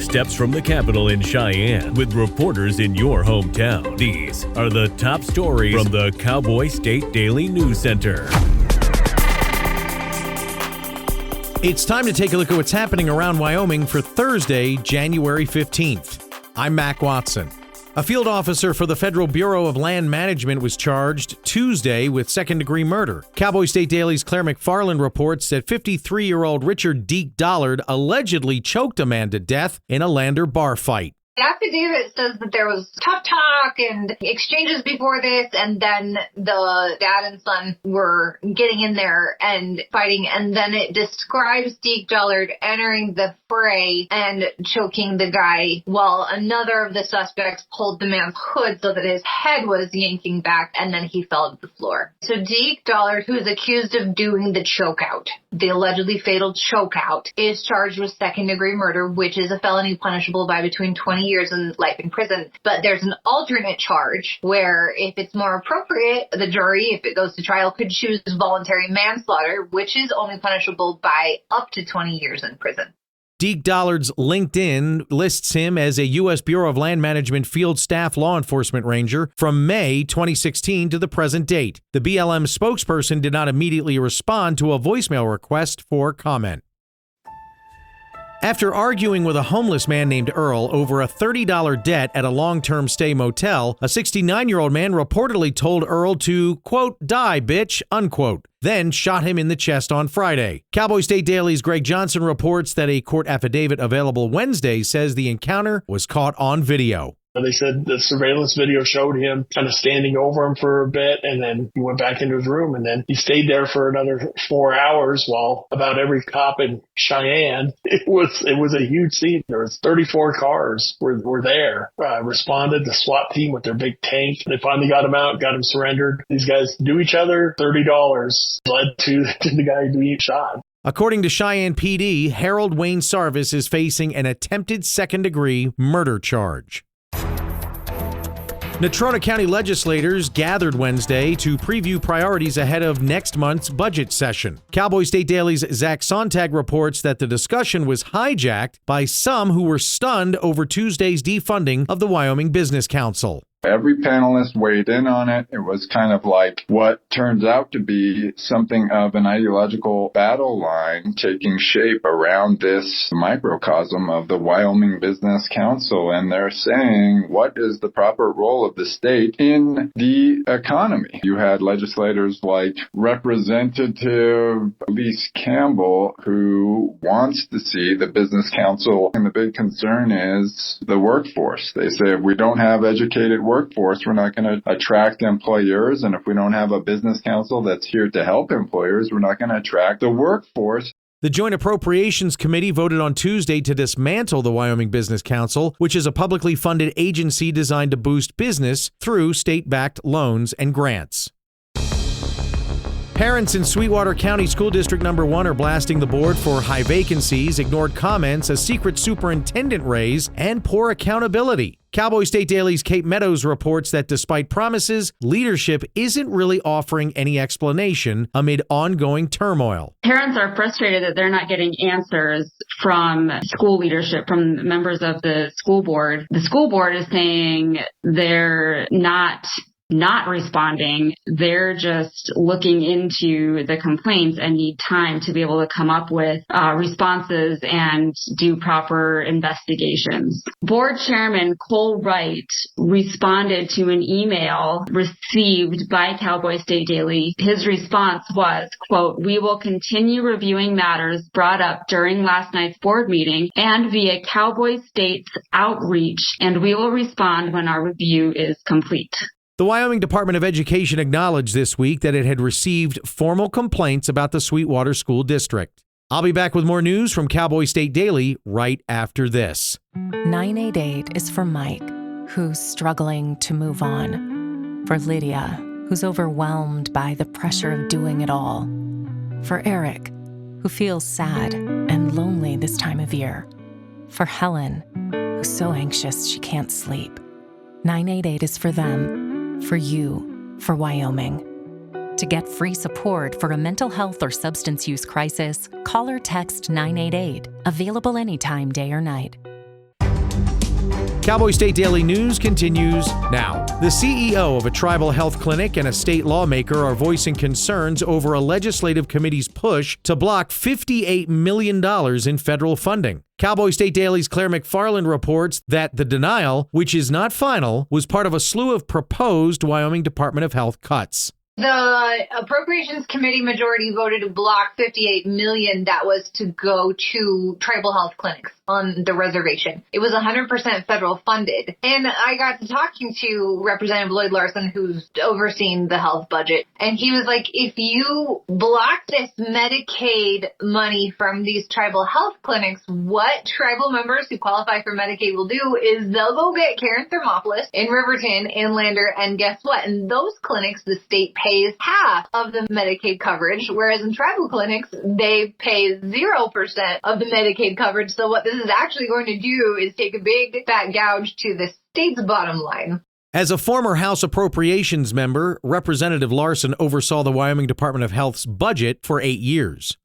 steps from the Capitol in Cheyenne with reporters in your hometown. These are the top stories from the Cowboy State Daily News Center. It's time to take a look at what's happening around Wyoming for Thursday, January 15th. I'm Mac Watson. A field officer for the Federal Bureau of Land Management was charged Tuesday with second-degree murder. Cowboy State Daily's Claire McFarland reports that 53-year-old Richard Deke Dollard allegedly choked a man to death in a Lander bar fight. The affidavit says that there was tough talk and exchanges before this, and then the dad and son were getting in there and fighting, and then it describes Deke Dollard entering the fray and choking the guy while another of the suspects pulled the man's hood so that his head was yanking back, and then he fell to the floor. So Deke Dollard, who is accused of doing the chokeout, the allegedly fatal chokeout, is charged with second-degree murder, which is a felony punishable by between 20 years and life in prison. But there's an alternate charge where, if it's more appropriate, the jury, if it goes to trial, could choose voluntary manslaughter, which is only punishable by up to 20 years in prison. Deke Dollard's LinkedIn lists him as a U.S. Bureau of Land Management Field Staff Law Enforcement Ranger from May 2016 to the present date. The BLM spokesperson did not immediately respond to a voicemail request for comment. After arguing with a homeless man named Earl over a $30 debt at a long-term stay motel, a 69-year-old man reportedly told Earl to, quote, "die, bitch," unquote, then shot him in the chest on Friday. Cowboy State Daily's Greg Johnson reports that a court affidavit available Wednesday says the encounter was caught on video. They said the surveillance video showed him kind of standing over him for a bit, and then he went back into his room, and then he stayed there for another 4 hours while about every cop in Cheyenne. It was a huge scene. There was 34 cars were there, responded, the SWAT team with their big tank. They finally got him out, got him surrendered. These guys knew each other. $30 led to the guy being shot. According to Cheyenne PD, Harold Wayne Sarvis is facing an attempted second-degree murder charge. Natrona County legislators gathered Wednesday to preview priorities ahead of next month's budget session. Cowboy State Daily's Zach Sontag reports that the discussion was hijacked by some who were stunned over Tuesday's defunding of the Wyoming Business Council. Every panelist weighed in on it. It was kind of like what turns out to be something of an ideological battle line taking shape around this microcosm of the Wyoming Business Council. And they're saying, what is the proper role of the state in the economy? You had legislators like Representative Elise Campbell, who wants to see the Business Council. And the big concern is the workforce. They say if we don't have educated workforce, we're not going to attract employers. And if we don't have a business council that's here to help employers, we're not going to attract the workforce. The Joint Appropriations Committee voted on Tuesday to dismantle the Wyoming Business Council, which is a publicly funded agency designed to boost business through state-backed loans and grants. Parents in Sweetwater County School District No. 1 are blasting the board for high vacancies, ignored comments, a secret superintendent raise, and poor accountability. Cowboy State Daily's Kate Meadows reports that despite promises, leadership isn't really offering any explanation amid ongoing turmoil. Parents are frustrated that they're not getting answers from school leadership, from members of the school board. The school board is saying they're not responding. They're just looking into the complaints and need time to be able to come up with responses and do proper investigations. Board Chairman Cole Wright responded to an email received by Cowboy State Daily. His response was, quote, "We will continue reviewing matters brought up during last night's board meeting and via Cowboy State's outreach, and we will respond when our review is complete." The Wyoming Department of Education acknowledged this week that it had received formal complaints about the Sweetwater School District. I'll be back with more news from Cowboy State Daily right after this. 988 is for Mike, who's struggling to move on. For Lydia, who's overwhelmed by the pressure of doing it all. For Eric, who feels sad and lonely this time of year. For Helen, who's so anxious she can't sleep. 988 is for them. For you, for Wyoming. To get free support for a mental health or substance use crisis, call or text 988. Available anytime, day or night. Cowboy State Daily News continues now. The CEO of a tribal health clinic and a state lawmaker are voicing concerns over a legislative committee's push to block $58 million in federal funding. Cowboy State Daily's Claire McFarland reports that the denial, which is not final, was part of a slew of proposed Wyoming Department of Health cuts. The Appropriations Committee majority voted to block $58 million that was to go to tribal health clinics on the reservation. It was 100% federal funded. And I got to talking to Representative Lloyd Larson, who's overseeing the health budget. And he was like, if you block this Medicaid money from these tribal health clinics, what tribal members who qualify for Medicaid will do is they'll go get Karen Thermopolis in Riverton, Inlander, and guess what? In those clinics, the state pays half of the Medicaid coverage, whereas in tribal clinics, they pay 0% of the Medicaid coverage. So what this is actually going to do is take a big fat gouge to the state's bottom line. As a former House Appropriations member, Representative Larson oversaw the Wyoming Department of Health's budget for 8 years.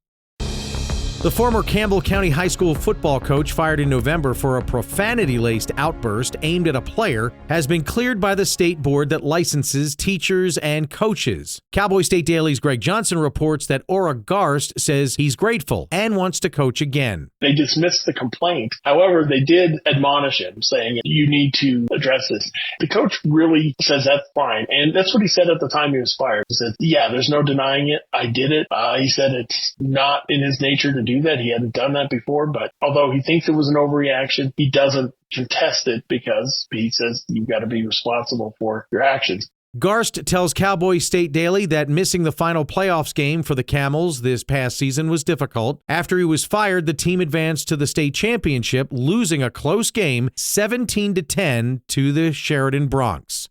The former Campbell County High School football coach fired in November for a profanity-laced outburst aimed at a player has been cleared by the state board that licenses teachers and coaches. Cowboy State Daily's Greg Johnson reports that Ora Garst says he's grateful and wants to coach again. They dismissed the complaint. However, they did admonish him, saying, you need to address this. The coach really says that's fine. And that's what he said at the time he was fired. He said, yeah, there's no denying it. I did it. He said it's not in his nature to do that. He hadn't done that before, but although he thinks it was an overreaction, he doesn't contest it because he says you've got to be responsible for your actions. Garst tells Cowboy State Daily that missing the final playoffs game for the Camels this past season was difficult. After he was fired, the team advanced to the state championship, losing a close game 17-10 to the Sheridan Broncs.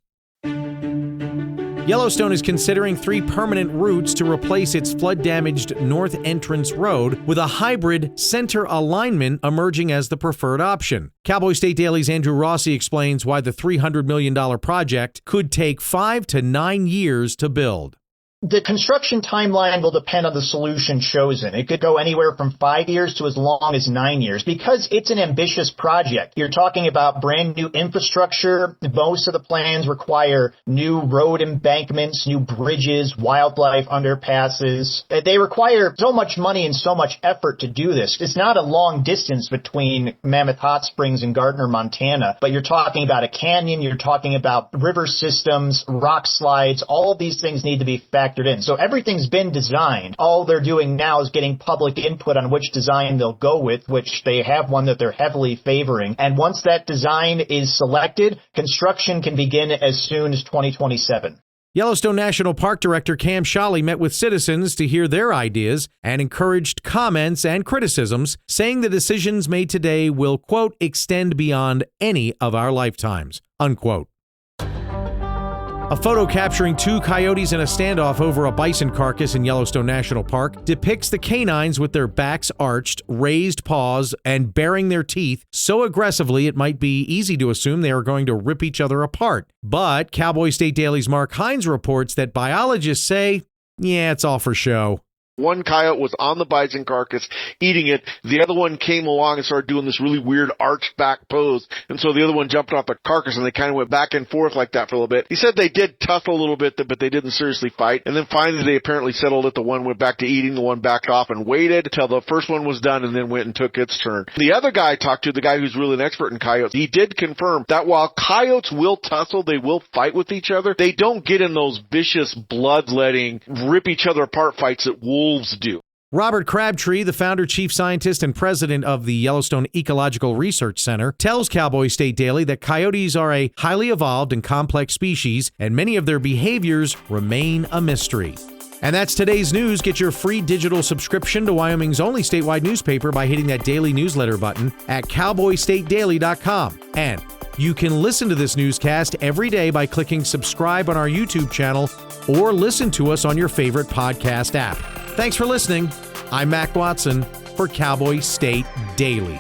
Yellowstone is considering 3 permanent routes to replace its flood-damaged North Entrance Road, with a hybrid center alignment emerging as the preferred option. Cowboy State Daily's Andrew Rossi explains why the $300 million project could take 5 to 9 years to build. The construction timeline will depend on the solution chosen. It could go anywhere from 5 years to as long as 9 years because it's an ambitious project. You're talking about brand new infrastructure. Most of the plans require new road embankments, new bridges, wildlife underpasses. They require so much money and so much effort to do this. It's not a long distance between Mammoth Hot Springs and Gardner, Montana, but you're talking about a canyon, you're talking about river systems, rock slides. All of these things need to be factored in. So everything's been designed. All they're doing now is getting public input on which design they'll go with, which they have one that they're heavily favoring. And once that design is selected, construction can begin as soon as 2027. Yellowstone National Park Director Cam Shawley met with citizens to hear their ideas and encouraged comments and criticisms, saying the decisions made today will, quote, extend beyond any of our lifetimes, unquote. A photo capturing 2 coyotes in a standoff over a bison carcass in Yellowstone National Park depicts the canines with their backs arched, raised paws, and baring their teeth so aggressively it might be easy to assume they are going to rip each other apart. But Cowboy State Daily's Mark Hines reports that biologists say, yeah, it's all for show. One coyote was on the bison carcass eating it. The other one came along and started doing this really weird arched back pose. And so the other one jumped off the carcass and they kind of went back and forth like that for a little bit. He said they did tussle a little bit, but they didn't seriously fight. And then finally they apparently settled it. The one went back to eating. The one backed off and waited until the first one was done and then went and took its turn. The other guy I talked to, the guy who's really an expert in coyotes, he did confirm that while coyotes will tussle, they will fight with each other, they don't get in those vicious bloodletting, rip each other apart fights that wolves do. Robert Crabtree, the founder, chief scientist, and president of the Yellowstone Ecological Research Center, tells Cowboy State Daily that coyotes are a highly evolved and complex species, and many of their behaviors remain a mystery. And that's today's news. Get your free digital subscription to Wyoming's only statewide newspaper by hitting that daily newsletter button at cowboystatedaily.com. And you can listen to this newscast every day by clicking subscribe on our YouTube channel or listen to us on your favorite podcast app. Thanks for listening. I'm Mac Watson for Cowboy State Daily.